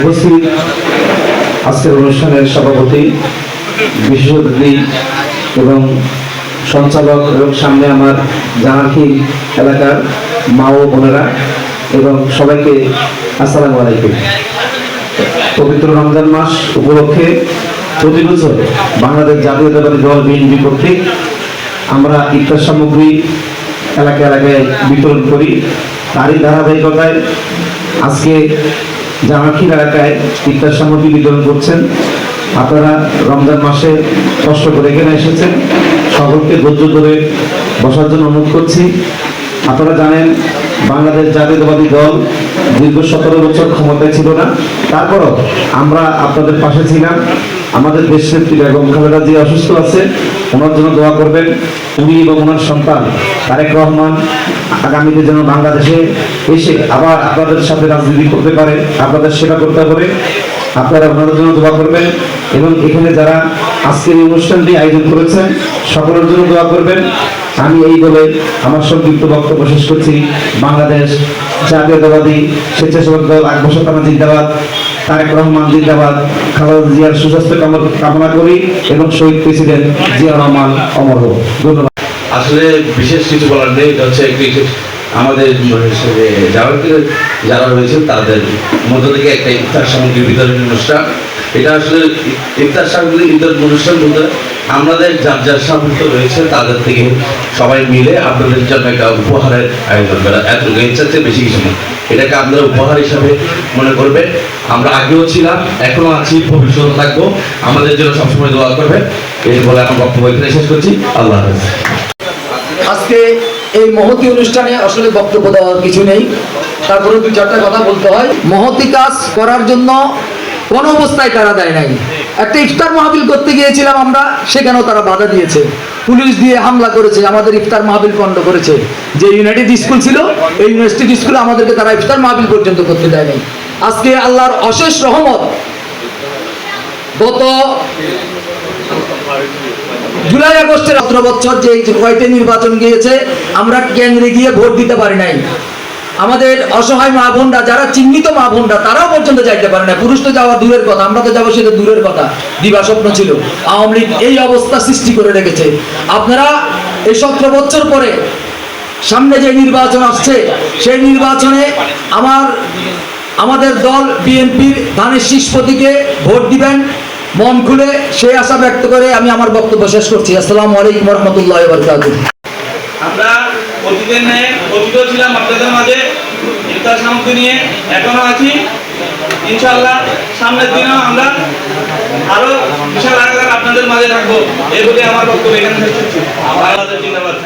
উপস্থিত আজকের অনুষ্ঠানের সভাপতি, বিশেষ অতিথি এবং সঞ্চালক এবং সামনে আমার জানারখিল এলাকার মা ও বোনেরা এবং সবাইকে আসসালামু আলাইকুম। পবিত্র রমজান মাস উপলক্ষে প্রতি বছর বাংলাদেশ জাতীয়তাবাদী দল বিএনপি কর্তৃক আমরা ইফতার সামগ্রী এলাকায় এলাকায় বিতরণ করি। তারই ধারাবাহিকতায় আজকে জামাখিল এলাকায় ইফতার সামগ্রী বিতরণ করছেন। আপনারা রমজান মাসে কষ্ট করে এখানে এসেছেন, সকলকে ধৈর্য ধরে বসার জন্য অনুরোধ করছি। আপনারা জানেন বাংলাদেশ জাতীয়তাবাদী দল দীর্ঘ 17 বছর ক্ষমতায় ছিল না, তারপরও আমরা আপনাদের পাশে ছিলাম। আমাদের দেশনেত্রী বেগম খালেদা জিয়া অসুস্থ আছে, ওনার জন্য দোয়া করবেন। উনি এবং ওনার সন্তান তারেক রহমান আগামীতে যেন বাংলাদেশে এসে আবার আপনাদের সাথে রাজনীতি করতে পারে, আপনাদের সেবা করতে পারে, আপনারা ওনাদের জন্য দোয়া করবেন। এবং এখানে যারা আজকের এই অনুষ্ঠানটি আয়োজন করেছেন সকলের জন্য দোয়া করবেন। আমি এই বলে আমার সংক্ষিপ্ত বক্তব্য শেষ করছি। বাংলাদেশ জাতীয়তাবাদী স্বেচ্ছাসেবক দল আকবর থানা জিন্দাবাদ, তারেক রহমান জিন্দাবাদ, খালেদা জিয়ার সুস্বাস্থ্য কামনা করি এবং শহীদ প্রেসিডেন্ট জিয়া রহমান অমর হোক। ধন্যবাদ। আসলে বিশেষ কিছু বলার নেই, এটা হচ্ছে আমাদের যারা রয়েছেন তাদের মধ্য থেকে একটা ইফতার সামগ্রী বিতরণের অনুষ্ঠান। এটা আসলে ইফতার সামগ্রী বিতরণ অনুষ্ঠান বলতে আমাদের যার যার সামর্থ্য রয়েছে তাদের থেকে সবাই মিলে আপনাদের জন্য একটা উপহারের আয়োজন করা, এত ইচ্ছার চেয়ে বেশি কিছু না। এটাকে আপনারা উপহার হিসাবে মনে করবেন। আমরা আগেও ছিলাম, এখনো আছি, ভবিষ্যতে থাকবো। আমাদের জন্য সবসময় দোয়া করবেন। এই বলে আমার বক্তব্য এখানে শেষ করছি। আল্লাহ হাফেজ। আজকে এই মহতি অনুষ্ঠানে আসলে বক্তব্য দেওয়ার কিছু নেই, তারপরে 2-4টা কথা বলতে হয়। মহতি কাজ করার জন্য কোন অবস্থায় তারা দেয় নাই। একটা ইফতার মাহফিল করতে গিয়েছিলাম আমরা, সেখানেও তারা বাধা দিয়েছে, পুলিশ দিয়ে হামলা করেছে, আমাদের ইফতার মাহফিল পণ্ড করেছে। যে ইউনাইটেড স্কুল ছিল, এই ইউনিভার্সিটি স্কুলে আমাদেরকে তারা ইফতার মাহফিল পর্যন্ত করতে দেয় নাই। আজকে আল্লাহর অশেষ রহমত, গত জুলাই আগস্টের 17 বছর যে কয়টা নির্বাচন গিয়েছে, আমরা কেন্দ্রে গিয়ে ভোট দিতে পারি নাই। আমাদের অসহায় মা বোনরা, যারা চিহ্নিত মা বোনরা, তারাও পর্যন্ত যাইতে পারে না। পুরুষ তো যাওয়া দূরের কথা, আমরা তো যাবো সেটা দূরের কথা, দিবা স্বপ্ন ছিল। আওয়ামী লীগ এই অবস্থা সৃষ্টি করে রেখেছে। আপনারা এই 17 বছর পরে সামনে যে নির্বাচন আসছে, সেই নির্বাচনে আমাদের দল বিএনপির ধানের শীষ প্রতীকে ভোট দিবেন, মন খুলে সেই আশা ব্যক্ত করে আমি আমার বক্তব্য শেষ করছি। আসসালামু আলাইকুম ওয়া রাহমাতুল্লাহি ওয়া বারাকাতুহু। আমরা অতীতের ন্যায় অতীত ছিলাম আপনাদের মাঝে ইফতার সামগ্রী নিয়ে, এখনো আছি। ইনশাআল্লাহ সামনের দিনেও আমরা আরো বিশাল আকারে আপনাদের মাঝে থাকবো। এই বলে আমার বক্তব্য এখানে শেষ করছি। বাংলাদেশ জিন্দাবাদ।